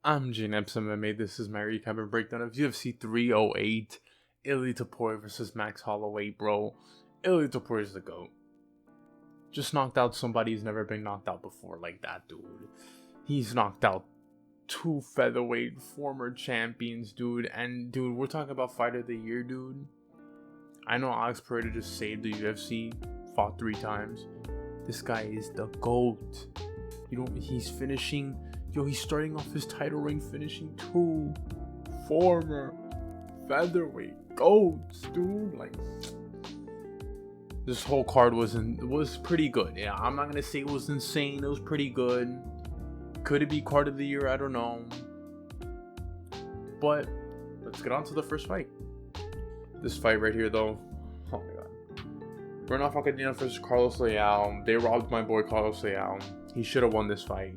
I'm MMA. This is my recap and breakdown of UFC 308. Ilia Topuria versus Max Holloway, bro. Ilia Topuria is the GOAT. Just knocked out somebody who's never been knocked out before like that, dude. He's knocked out 2 featherweight former champions, dude. And, dude, we're talking about Fighter of the Year, dude. I know Alex Pereira just saved the UFC, fought 3 times. This guy is the GOAT. You know, he's finishing... he's starting off his title reign finishing 2 former featherweight GOATs, dude. Like, this whole card was pretty good. Yeah, I'm not gonna say it was insane. It was pretty good. Could it be card of the year? I don't know. But let's get on to the first fight. This fight right here, though. Oh my god. Rinat Fakhretidinov versus Carlos Leal. They robbed my boy Carlos Leal. He should have won this fight.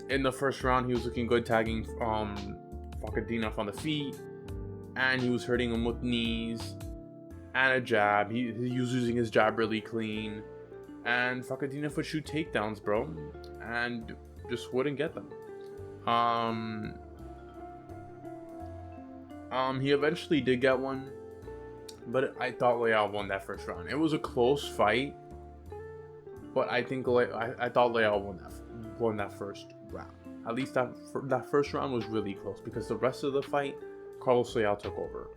In the first round, he was looking good, tagging Fakhretidinov on the feet, and he was hurting him with knees and a jab. He was using his jab really clean, and Fakhretidinov would shoot takedowns, bro, and just wouldn't get them. He eventually did get one, but I thought Leal won that first round. It was a close fight, but I think I thought Leal won that first round. At least that first round was really close, because the rest of the fight, Carlos Leal took over.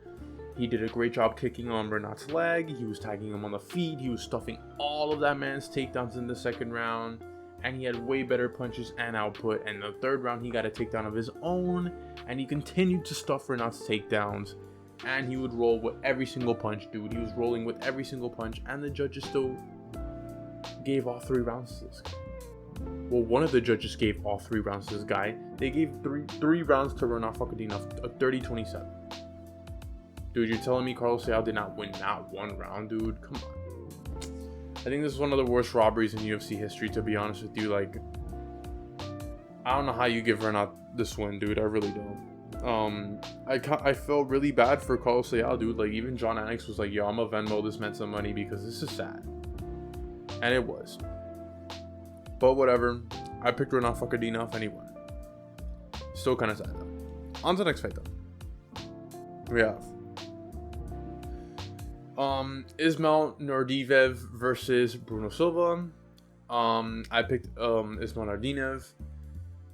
He did a great job kicking on Rinat's leg. He was tagging him on the feet. He was stuffing all of that man's takedowns in the second round, and he had way better punches and output. And the third round, he got a takedown of his own, and he continued to stuff Rinat's takedowns, and he would roll with every single punch, dude. He was rolling with every single punch, and the judges still gave all 3 rounds to this guy. Well, one of the judges gave all 3 rounds to this guy. They gave three rounds to Rinat Fakhretidinov, a 30-27. Dude, you're telling me Carlos Leal did not win that one round, dude? Come on, dude. I think this is one of the worst robberies in UFC history, to be honest with you. Like, I don't know how you give Rinat this win, dude. I really don't. I felt really bad for Carlos Leal, dude. Like, even John Anik was like, yo, I'm a Venmo this man some money because this is sad. And it was. But whatever. I picked Rinat Fakhretidinov and he won. Still kind of sad though. On to the next fight though. We have Ismail Naurdiev versus Bruno Silva. I picked Ismail Naurdiev.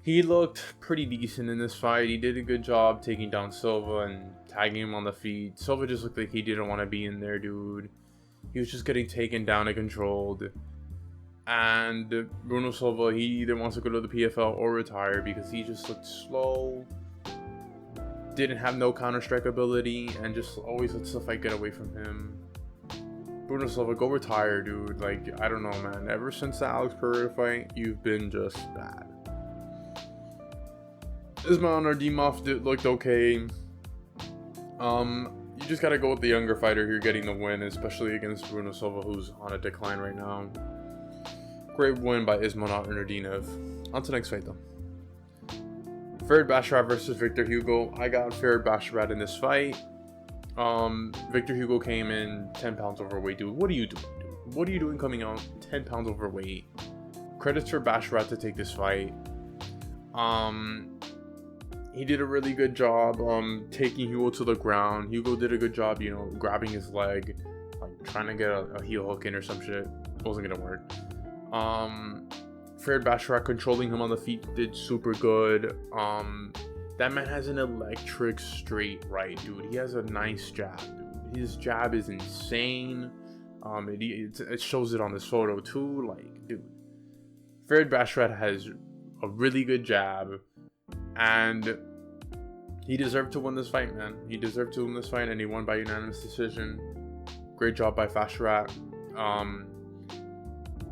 He looked pretty decent in this fight. He did a good job taking down Silva and tagging him on the feet. Silva just looked like he didn't want to be in there, dude. He was just getting taken down and controlled. And Bruno Silva, he either wants to go to the PFL or retire because he just looked slow, didn't have no counter-strike ability, and just always lets the fight get away from him. Bruno Silva, go retire, dude. Like, I don't know, man. Ever since the Alex Pereira fight, you've been just bad. Ismail Naurdiev looked okay. You just gotta go with the younger fighter here getting the win, especially against Bruno Silva, who's on a decline right now. Great win by Ismail Naurdiev. On to the next fight, though. Farid Basharat versus Victor Hugo. I got Farid Basharat in this fight. Victor Hugo came in 10 pounds overweight, dude. What are you doing, dude? What are you doing coming out 10 pounds overweight? Credits for Basharat to take this fight. He did a really good job taking Hugo to the ground. Hugo did a good job, you know, grabbing his leg, like trying to get a heel hook in or some shit. Wasn't gonna work. Farid Basharat controlling him on the feet did super good. That man has an electric straight right, dude. He has a nice jab, dude. His jab is insane. It shows it on this photo too. Like, dude, Farid Basharat has a really good jab, and he deserved to win this fight, man. He deserved to win this fight, and he won by unanimous decision. Great job by Basharat.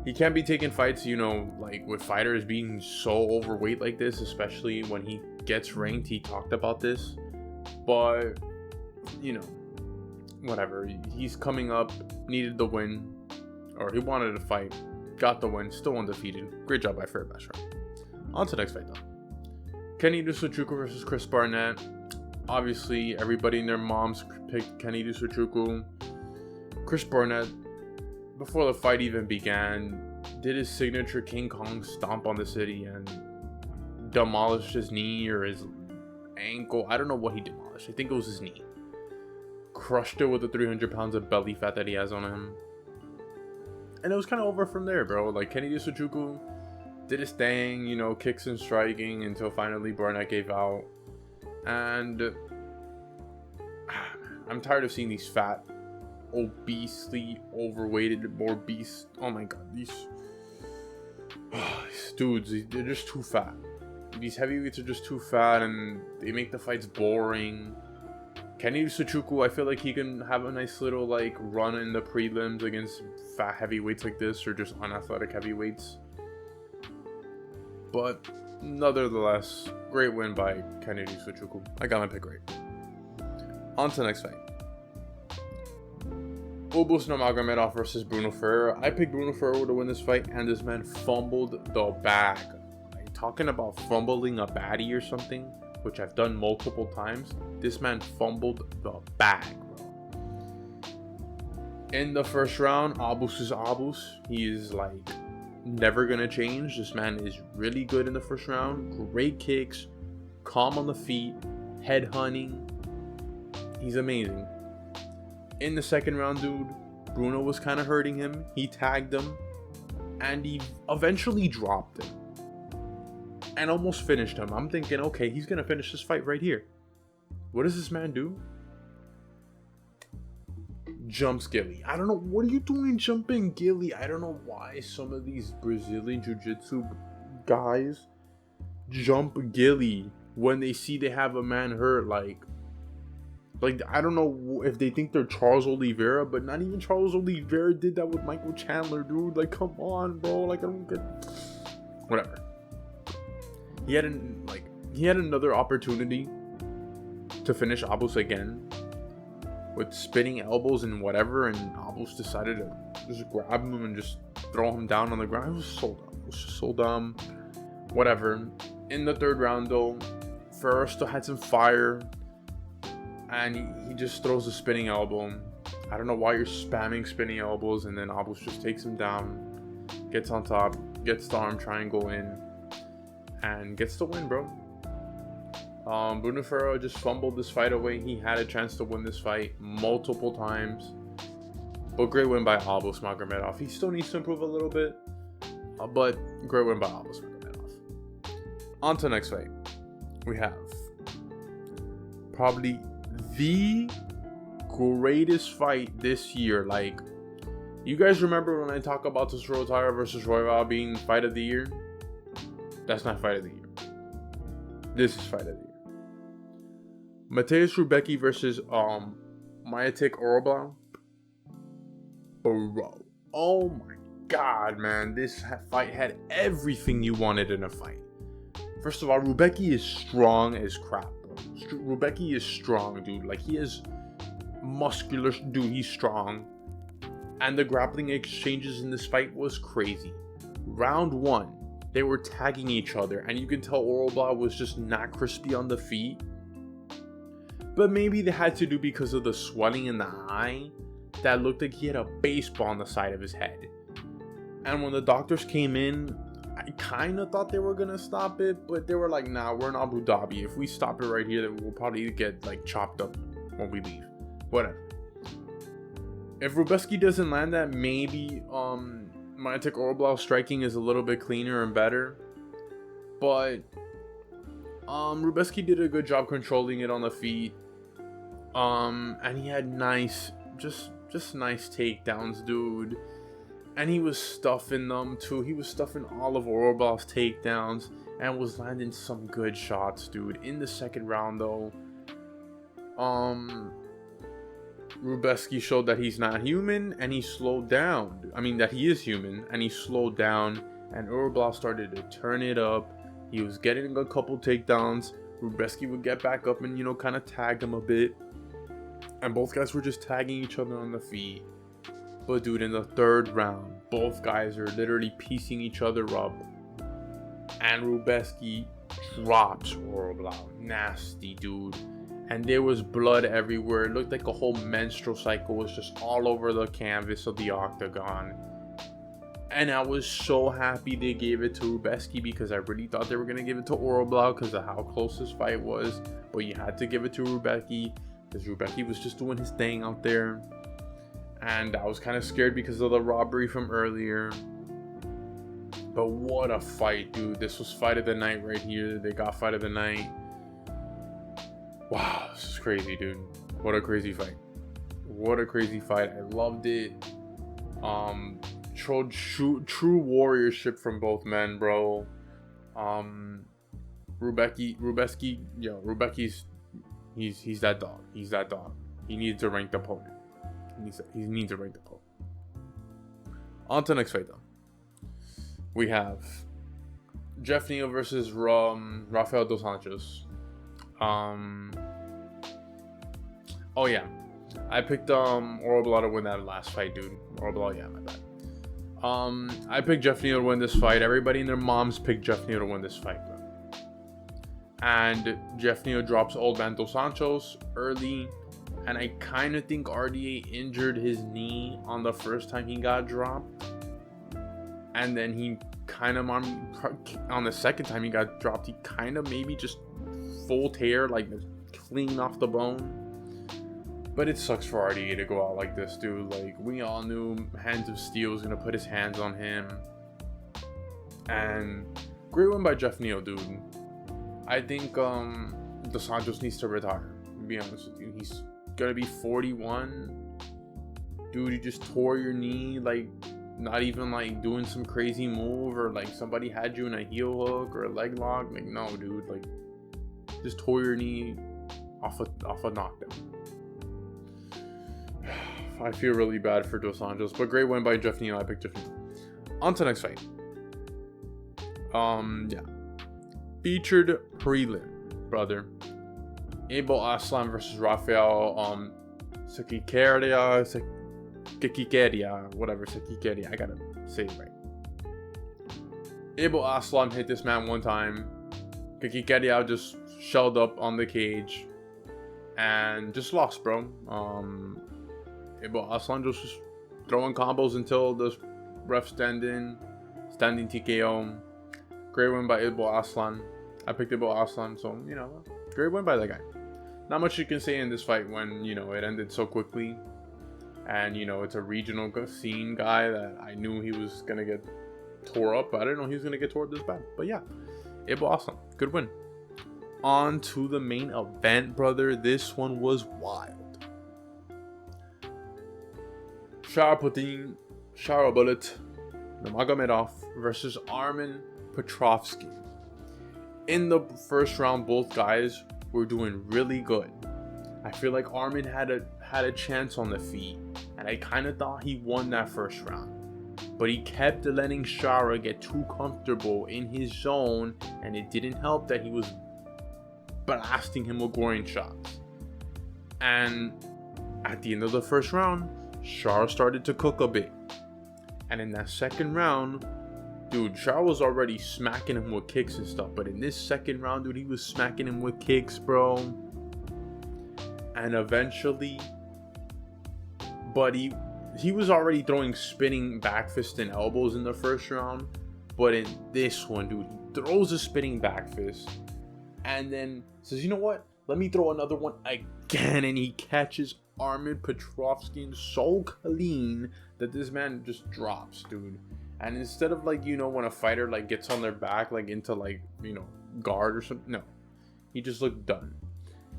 He can't be taking fights, you know, like with fighters being so overweight like this, especially when he gets ranked. He talked about this, but you know, whatever. He's coming up, needed the win, or he wanted to fight, got the win, still undefeated. Great job by Farid Basharat. On to the next fight though. Kenny Nzechuwku versus Chris Barnett. Obviously, everybody and their moms picked Kenny Nzechuwku. Chris Barnett, before the fight even began, did his signature King Kong stomp on the city and demolished his knee or his ankle. I don't know what he demolished. I think it was his knee. Crushed it with the 300 pounds of belly fat that he has on him. And it was kind of over from there, bro. Like, Kennedy Nzechuwku did his thing, you know, kicks and striking until finally Barnett gave out. And I'm tired of seeing these fat, obesely overweighted, more beast. Oh my god, these dudes, they're just too fat. These heavyweights are just too fat, and they make the fights boring. Kennedy Nzechuwku, I feel like he can have a nice little like run in the prelims against fat heavyweights like this, or just unathletic heavyweights. But nonetheless, great win by Kennedy Nzechuwku. I got my pick right. On to the next fight. Magomedov versus Bruno Ferreira. I picked Bruno Ferreira to win this fight, and this man fumbled the bag. Like, talking about fumbling a baddie or something, which I've done multiple times. This man fumbled the bag, bro. In the first round, Abus is Abus. He is like never gonna change. This man is really good in the first round. Great kicks, calm on the feet, head hunting. He's amazing. In the second round, dude, Bruno was kind of hurting him. He tagged him, and he eventually dropped him and almost finished him. I'm thinking, okay, he's gonna finish this fight right here. What does this man do? Jumps Gilly. I don't know. What are you doing jumping Gilly? I don't know why some of these Brazilian Jiu-Jitsu guys jump Gilly when they see they have a man hurt. Like I don't know if they think they're Charles Oliveira, but not even Charles Oliveira did that with Michael Chandler, dude. Like, come on, bro. Like, I don't get... Whatever. He had another opportunity to finish Abus again with spinning elbows and whatever, and Abus decided to just grab him and just throw him down on the ground. It was so dumb. It was just so dumb. Whatever. In the third round, though, Ferreira still had some fire, and he just throws a spinning elbow. I don't know why you're spamming spinning elbows, and then Abus just takes him down, gets on top, gets the arm triangle in, and gets the win, bro. Bruno Ferreira just fumbled this fight away. He had a chance to win this fight multiple times, but great win by Abus Magomedov. He still needs to improve a little bit, but great win by Abus Magomedov. On to the next fight. We have probably the greatest fight this year. Like, you guys remember when I talk about Topuria versus Royval being fight of the year? That's not fight of the year. This is fight of the year. Mateusz Rebecki versus Myktybek Orolbai. Bro, oh my god, man, this fight had everything you wanted in a fight. First of all, Rebecki is strong as crap, bro. Rebecki is strong, dude. Like, he is muscular, dude. He's strong. And the grappling exchanges in this fight was crazy. Round one, they were tagging each other, and you can tell Orolbai was just not crispy on the feet. But maybe they had to do because of the swelling in the eye that looked like he had a baseball on the side of his head. And when the doctors came in, I kind of thought they were going to stop it, but they were like, nah, we're in Abu Dhabi. If we stop it right here, then we'll probably get like chopped up when we leave. Whatever. If Rebecki doesn't land that, maybe Myktybek Orolbai striking is a little bit cleaner and better. But Rebecki did a good job controlling it on the feet. And he had nice, just nice takedowns, dude. And he was stuffing them too. He was stuffing all of Orolbai's takedowns and was landing some good shots, dude. In the second round, though, Rebecki showed that he's not human, and he slowed down. I mean, that he is human, and he slowed down, and Orolbai started to turn it up. He was getting a couple takedowns. Rebecki would get back up and, you know, kind of tag him a bit. And both guys were just tagging each other on the feet. But, dude, in the third round, both guys are literally piecing each other up. And Rebecki drops Orolbai. Nasty, dude. And there was blood everywhere. It looked like a whole menstrual cycle was just all over the canvas of the octagon. And I was so happy they gave it to Rebecki because I really thought they were going to give it to Orolbai because of how close this fight was. But you had to give it to Rebecki because Rebecki was just doing his thing out there. And I was kind of scared because of the robbery from earlier. But what a fight, dude. This was fight of the night right here. They got fight of the night. Wow, this is crazy, dude. What a crazy fight. What a crazy fight. I loved it. Showed true warriorship from both men, bro. Rebecki, yo, Rebecki's he's that dog. He's that dog. He needs a ranked opponent. He needs a ranked opponent. On to the next fight, though. We have Geoff Neal versus Rafael dos Anjos. Oh yeah, I picked Orolbai to win that last fight, dude. Orolbai, yeah, my bad. I picked Geoff Neal to win this fight. Everybody and their moms picked Geoff Neal to win this fight, bro. And Geoff Neal drops Old Man dos Anjos early, and I kind of think RDA injured his knee on the first time he got dropped. And then he kind of, on the second time he got dropped, he kind of maybe just full tear, like clean off the bone. But it sucks for RDA to go out like this, dude. Like, we all knew Hands of Steel was going to put his hands on him. And great win by Geoff Neal, dude. I think dos Anjos needs to retire, to be honest with you. He's going to be 41. Dude, you just tore your knee, like, not even like doing some crazy move or like somebody had you in a heel hook or a leg lock. Like, no, dude, like, just tore your knee off a knockdown. I feel really bad for dos Anjos, but great win by Geoff Neal. I picked Geoff Neal. On to the next fight. Yeah. Featured prelim, brother. Aslan versus Rafael. Sekikeria, whatever, Sekikeria. I gotta say it right. Aslan hit this man one time. Sekikeria just shelled up on the cage and just lost, bro. Aslan just throwing combos until the ref standing TKO. Great win by Aslan. I picked Aslan, so, you know, great win by that guy. Not much you can say in this fight when, you know, it ended so quickly. And, you know, it's a regional scene guy that I knew he was going to get tore up, but I didn't know he was going to get tore up this bad. But yeah, Aslan, good win. On to the main event, brother. This one was wild. Sharobulit Magomedov versus Armen Petrosyan. In the first round, both guys were doing really good. I feel like Armen had a chance on the feet, and I kind of thought he won that first round. But he kept letting Shara get too comfortable in his zone, and it didn't help that he was blasting him with groin shots. And at the end of the first round, Shara started to cook a bit. And in that second round, dude, Shara was already smacking him with kicks and stuff. But in this second round, dude, he was smacking him with kicks, bro. And eventually, but he was already throwing spinning back fist and elbows in the first round. But in this one, dude, he throws a spinning back fist. And then says, you know what? Let me throw another one again. And he catches Armen Petrosyan so clean that this man just drops, dude. And instead of, like, you know, when a fighter like gets on their back, like into, like, you know, guard or something, no, he just looked done.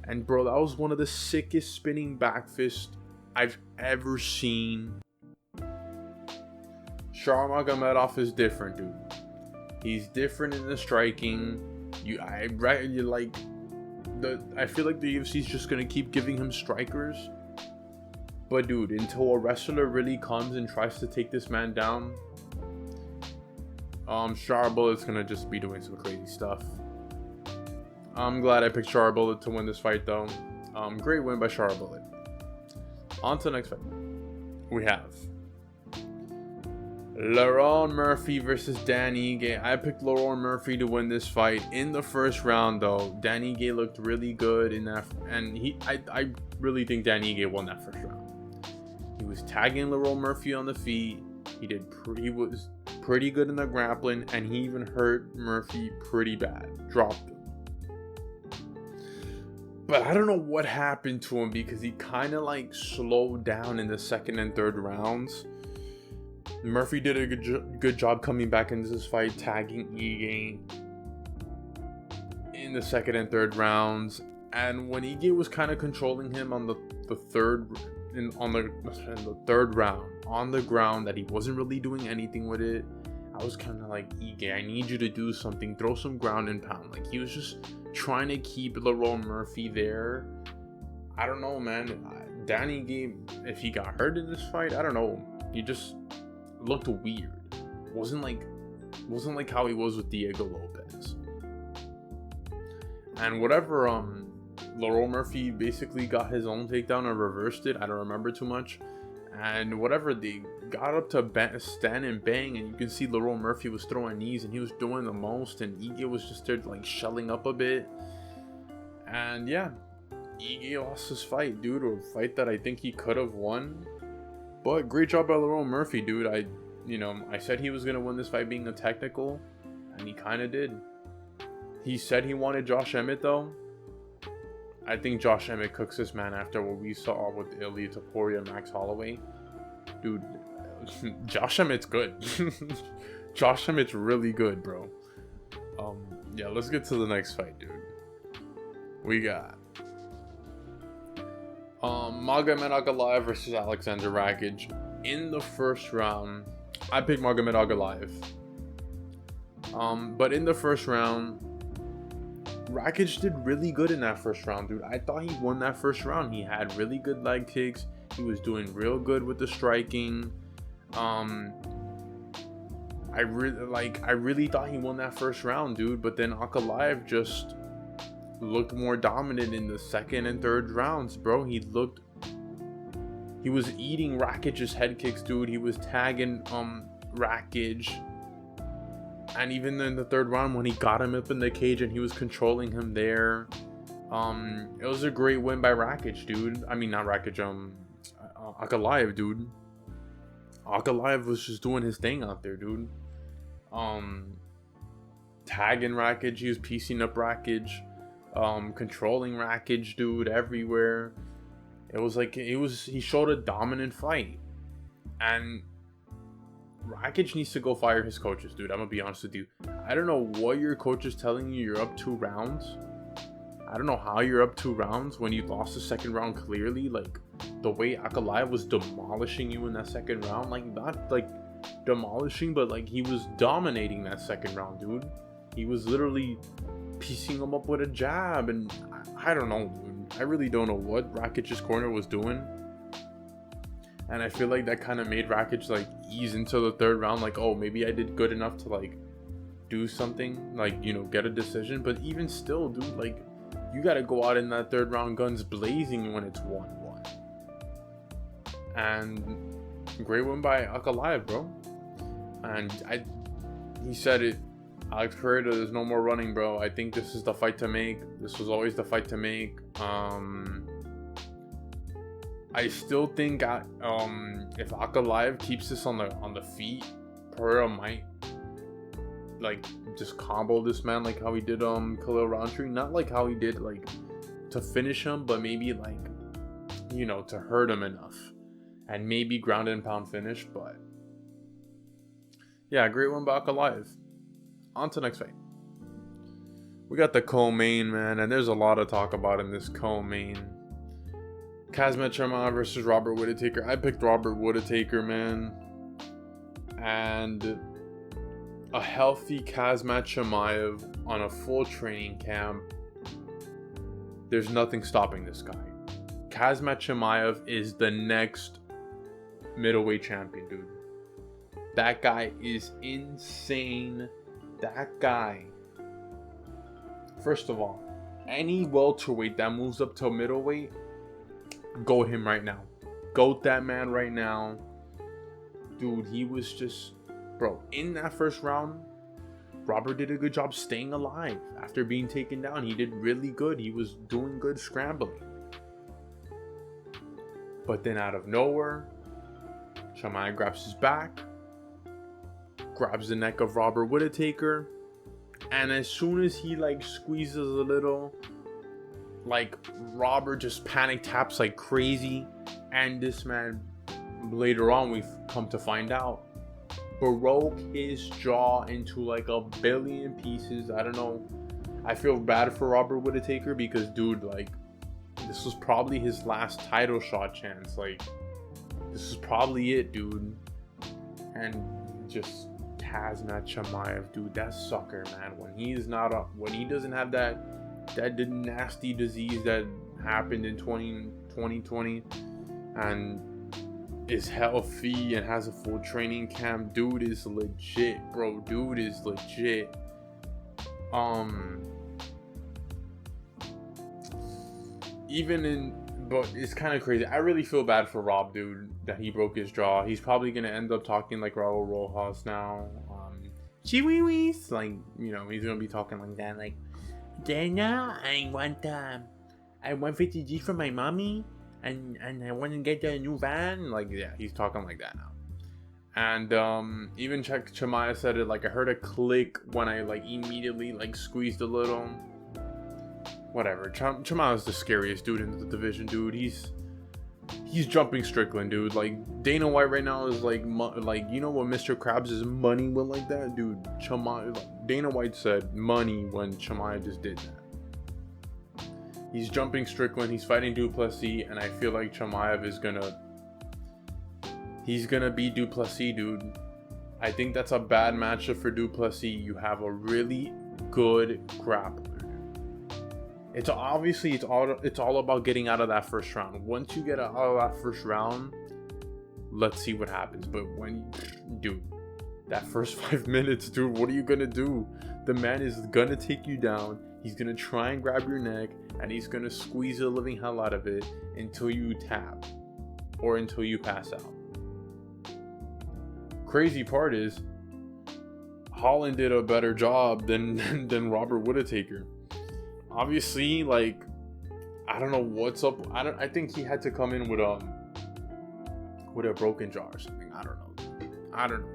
And bro, that was one of the sickest spinning back fists I've ever seen. Magomedov is different, dude. He's different in the striking. I feel like the UFC is just gonna keep giving him strikers. But dude, until a wrestler really comes and tries to take this man down, Sharobulit is gonna just be doing some crazy stuff. I'm glad I picked Sharobulit to win this fight, though. Great win by Sharobulit. On to the next fight. We have Lerone Murphy versus Dan Ige. I picked Lerone Murphy to win this fight. In the first round, though, Dan Ige looked really good in that, and I really think Dan Ige won that first round. He was tagging Lerone Murphy on the feet. He was pretty good in the grappling, and he even hurt Murphy pretty bad. Dropped him. But I don't know what happened to him, because he kind of like slowed down in the second and third rounds. Murphy did a good job coming back into this fight, tagging Ige in the second and third rounds. And when Ige was kind of controlling him on the third round on the ground, that he wasn't really doing anything with it, I was kind of like, Ige, I need you to do something. Throw some ground and pound. Like, he was just trying to keep Lerone Murphy there. I don't know, man. Danny Ige, if he got hurt in this fight, I don't know. He just looked weird. Wasn't like how he was with Diego Lopez. And whatever, Lerone Murphy basically got his own takedown and reversed it. I don't remember too much. And whatever, they got up to stand and bang, and you can see Lerone Murphy was throwing knees, and he was doing the most, and Ige was just there like shelling up a bit. And yeah, Ige lost his fight, dude, or a fight that I think he could have won. But great job by Lerone Murphy, dude. I said he was gonna win this fight being a technical, and he kind of did. He said he wanted Josh Emmett, though. I think Josh Emmett cooks this man after what we saw with Ilya Topuria and Max Holloway. Dude, Josh Emmett's good. Josh Emmett's really good, bro. Yeah, let's get to the next fight, dude. We got Magomedov versus Alexander Rakic. In the first round, I picked Magomedov. But in the first round, Rakic did really good in that first round, dude. I thought he won that first round. He had really good leg kicks. He was doing real good with the striking. I really thought he won that first round, dude. But then Ankalaev just looked more dominant in the second and third rounds, bro. He was eating Rakic's head kicks, dude. He was tagging Rakic. And even in the third round, when he got him up in the cage and he was controlling him there, it was a great win by Rakic, dude. I mean, not Rakic, Ankalaev, dude. Ankalaev was just doing his thing out there, dude. Tagging Rakic, he was piecing up Rakic, controlling Rakic, dude, everywhere. It was like, he showed a dominant fight. And Rakic needs to go fire his coaches, dude. I'm gonna be honest with you. I don't know what your coach is telling you. You're up 2 rounds. I don't know how you're up 2 rounds when you lost the second round clearly. Like, the way Ankalaev was demolishing you in that second round. Like, not like demolishing, but like he was dominating that second round, dude. He was literally piecing him up with a jab. And I don't know, dude. I really don't know what Rakic's corner was doing. And I feel like that kind of made Rakic like ease into the third round. Like, oh, maybe I did good enough to like do something, like, you know, get a decision. But even still, dude, like, you got to go out in that third round guns blazing when it's 1-1. And great win by Ankalaev, bro. And he said it. Alex Ferreira, there's no more running, bro. I think this is the fight to make. This was always the fight to make. I still think if Ankalaev keeps this on the feet, Pereira might like just combo this man like how he did Khalil Rountree. Not like how he did like to finish him, but maybe like, you know, to hurt him enough, and maybe ground and pound finish. But yeah, great one by Ankalaev. On to the next fight. We got the co-main, man, and there's a lot to talk about in this co-main. Kazmat Chimaev versus Robert Whittaker. I picked Robert Whittaker, man. And a healthy Kazmat Chimaev on a full training camp. There's nothing stopping this guy. Kazmat Chimaev is the next middleweight champion, dude. That guy is insane. That guy. First of all, any welterweight that moves up to middleweight, goat him right now. Goat that man right now. Dude, he was just... Bro, in that first round, Robert did a good job staying alive. After being taken down, he did really good. He was doing good scrambling. But then out of nowhere, Chimaev grabs his back, grabs the neck of Robert Whittaker, and as soon as he like squeezes a little, like Robert just panic taps like crazy, and this man, later on we've come to find out, broke his jaw into like a billion pieces. I don't know. I feel bad for Robert Whittaker because, dude, like, this was probably his last title shot chance. Like, this is probably it, dude. And just Kazmat Chimaev, dude, that sucker, man. When he is not up, when he doesn't have that nasty disease that happened in 2020 and is healthy and has a full training camp, dude is legit, bro. Dude is legit. But it's kind of crazy. I really feel bad for Rob, dude, that he broke his jaw. He's probably gonna end up talking like Raul Rojas now. Chiwiwis, like, you know, he's gonna be talking like that, like, Dana, I want 50G for my mommy, and I want to get a new van. Like, yeah, he's talking like that now. And even Chimaev said it, like, I heard a click when I like immediately like squeezed a little. Whatever. Chimaev is the scariest dude in the division, dude. He's jumping Strickland, dude. Like, Dana White right now is like you know what Mr. Krabs' money went like that, dude. Chimaev, Dana White said money when Chimaev just did that. He's jumping Strickland. He's fighting Duplessis, and I feel like Chimaev is he's gonna be Duplessis, dude. I think that's a bad matchup for Duplessis. You have a really good grappler. It's all about getting out of that first round. Once you get out of that first round, let's see what happens. But dude, that first 5 minutes, dude, what are you gonna do? The man is gonna take you down. He's gonna try and grab your neck, and he's gonna squeeze the living hell out of it until you tap or until you pass out. Crazy part is, Holland did a better job than Robert Whittaker. Obviously, like, I don't know what's up. I think he had to come in with a broken jaw or something. I don't know.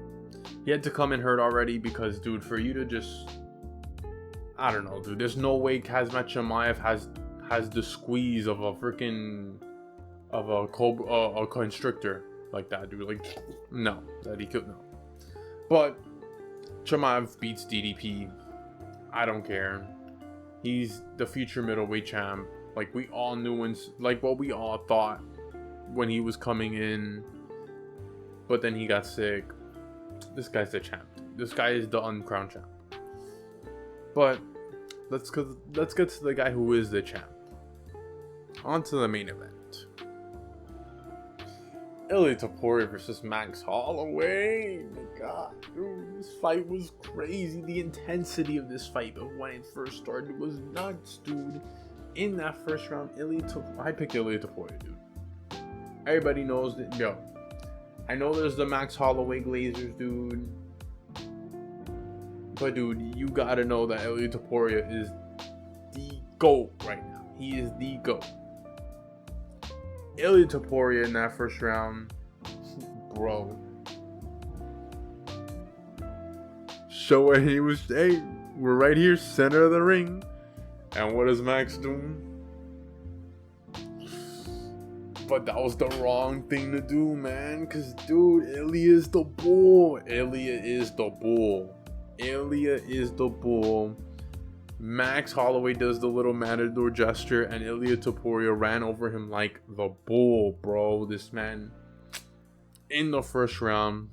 He had to come in hurt already because, dude, for you to just, I don't know, dude. There's no way Kazmat Chimaev has the squeeze of a freaking a constrictor like that, dude. Like, no, that he could no. But Chimaev beats DDP. I don't care. He's the future middleweight champ. Like we all knew, like what we all thought when he was coming in. But then he got sick. This guy's the champ. This guy is the uncrowned champ. But let's get to the guy who is the champ. On to the main event. Ilia Topuria versus Max Holloway. My God, dude, this fight was crazy. The intensity of this fight, but when it first started, was nuts, dude. In that first round, I picked Ilia Topuria, dude. Everybody knows that. Yo, I know there's the Max Holloway Glazers, dude. But dude, you gotta know that Ilia Topuria is the GOAT right now. He is the GOAT. Ilia Topuria in that first round, bro. Showing he was, hey, we're right here, center of the ring. And what does Max do? But that was the wrong thing to do, man. Because, dude, Ilia is the bull. Ilia is the bull. Ilia is the bull. Max Holloway does the little matador gesture, and Ilia Topuria ran over him like the bull, bro. This man, in the first round,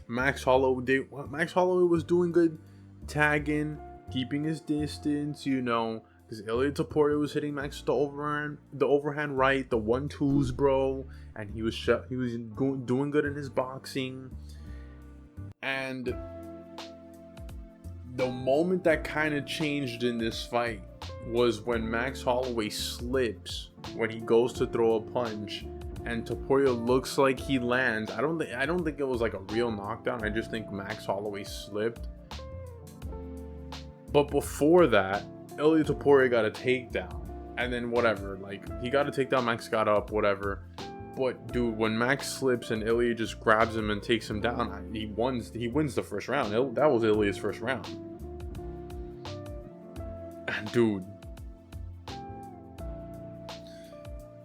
Max Holloway was doing good, tagging, keeping his distance, you know, because Ilia Topuria was hitting Max with the overhand right, the 1-2s, bro, and he was doing good in his boxing. And the moment that kind of changed in this fight was when Max Holloway slips when he goes to throw a punch, and Topuria looks like he lands. I don't think it was like a real knockdown. I just think Max Holloway slipped. But before that, Ilia Topuria got a takedown, and then whatever, like he got a takedown, Max got up, whatever. But dude, when Max slips and Ilya just grabs him and takes him down, he wins the first round. That was Ilya's first round. And dude,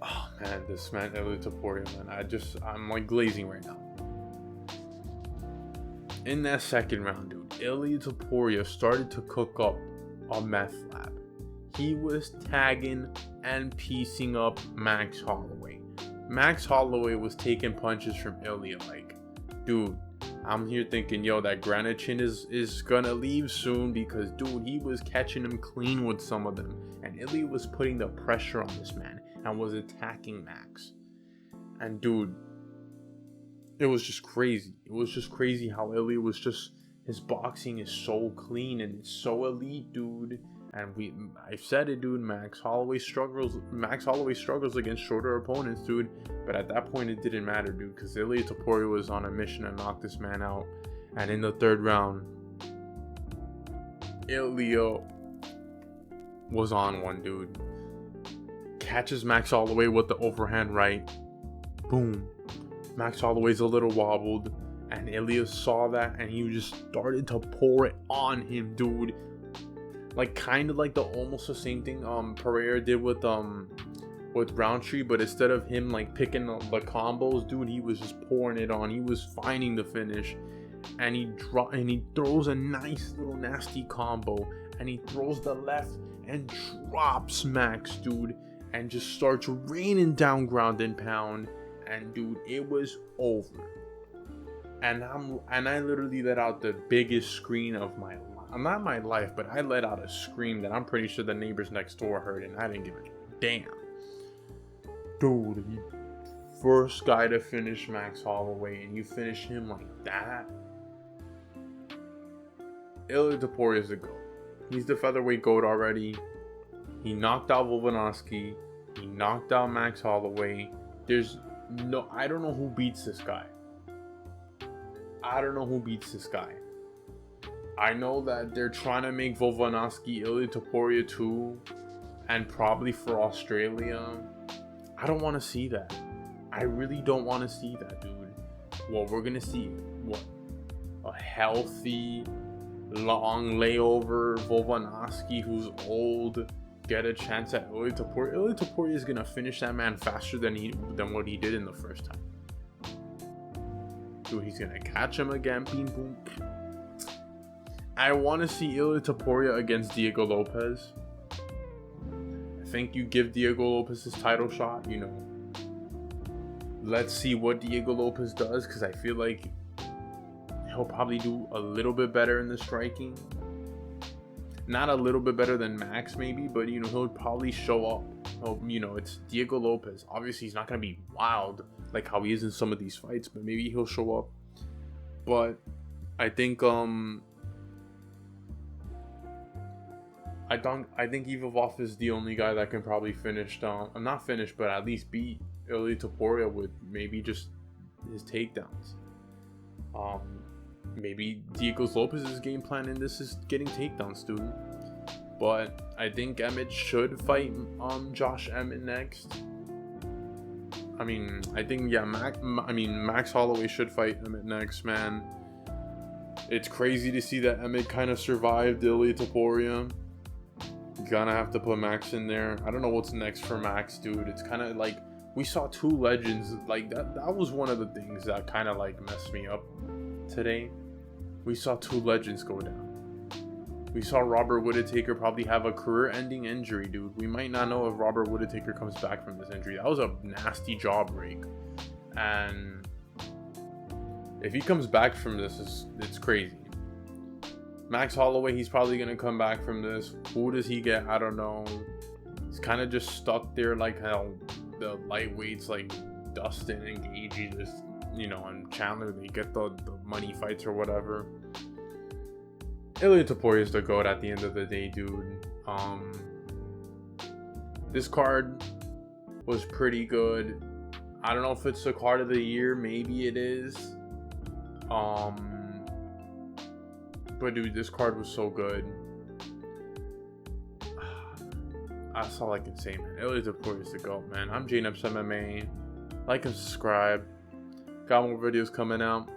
oh man, this man Ilya Topuria, man, I'm like glazing right now. In that second round, dude, Ilya Topuria started to cook up a meth lab. He was tagging and piecing up Max Holloway. Max Holloway was taking punches from Ilya. Like, dude, I'm here thinking, yo, that granite chin is gonna leave soon, because, dude, he was catching him clean with some of them. And Ilya was putting the pressure on this man and was attacking Max. And, dude, it was just crazy. It was just crazy how Ilya was just, his boxing is so clean and it's so elite, dude. And I've said it, dude. Max Holloway struggles against shorter opponents, dude. But at that point, it didn't matter, dude, because Ilya Topuria was on a mission to knock this man out. And in the third round, Ilya was on one, dude. Catches Max Holloway with the overhand right. Boom. Max Holloway's a little wobbled, and Ilya saw that, and he just started to pour it on him, dude. Like, kind of like almost the same thing Ferreira did with Roundtree, but instead of him like picking the combos, dude, he was just pouring it on. He was finding the finish, and he throws a nice little nasty combo, and he throws the left and drops Max, dude, and just starts raining down ground and pound, and dude, it was over. And I literally let out the biggest scream of my life. Not my life, but I let out a scream that I'm pretty sure the neighbors next door heard, and I didn't give a damn. Dude, the first guy to finish Max Holloway, and you finish him like that. Ilya Topuria is the GOAT. He's the featherweight GOAT already. He knocked out Volkanovski. He knocked out Max Holloway. I don't know who beats this guy. I know that they're trying to make Volkanovski Ilya Topuria too, and probably for Australia. I don't want to see that. I really don't want to see that, dude. Well, we're gonna see a healthy, long layover Volkanovski who's old get a chance at Ilya Topuria. Ilya Topuria is gonna finish that man faster than what he did in the first time. Dude, he's gonna catch him again. Boom, boom. I want to see Ilya Topuria against Diego Lopez. I think you give Diego Lopez his title shot, you know. Let's see what Diego Lopez does, because I feel like he'll probably do a little bit better in the striking. Not a little bit better than Max, maybe, but, you know, he'll probably show up. It's Diego Lopez. Obviously, he's not going to be wild like how he is in some of these fights, but maybe he'll show up. But I think I think Ivov is the only guy that can probably finish not finish, but at least beat Ilya Topuria with maybe just his takedowns. Maybe Diego Lopez's game plan in this is getting takedowns, dude. But I think Emmett should fight Josh Emmett next. I mean, I think Max Holloway should fight Emmett next, man. It's crazy to see that Emmett kind of survived Ilya Topuria. Gonna have to put Max in there. I don't know what's next for Max, dude. It's kind of like we saw two legends. Like that was one of the things that kind of like messed me up today. We saw two legends go down. We saw Robert Whittaker probably have a career-ending injury, dude. We might not know if Robert Whittaker comes back from this injury. That was a nasty jaw break, and if he comes back from this, it's crazy. Max Holloway, he's probably going to come back from this. Who does he get? I don't know. He's kind of just stuck there like how the lightweights like Dustin and Gagey just, and Chandler, they get the money fights or whatever. Ilya Topuria is the GOAT at the end of the day, dude. This card was pretty good. I don't know if it's the card of the year. Maybe it is. But dude, this card was so good. That's all I can say, man. Ilya Topuria is the GOAT, man. I'm J-Nups MMA. Like and subscribe. Got more videos coming out.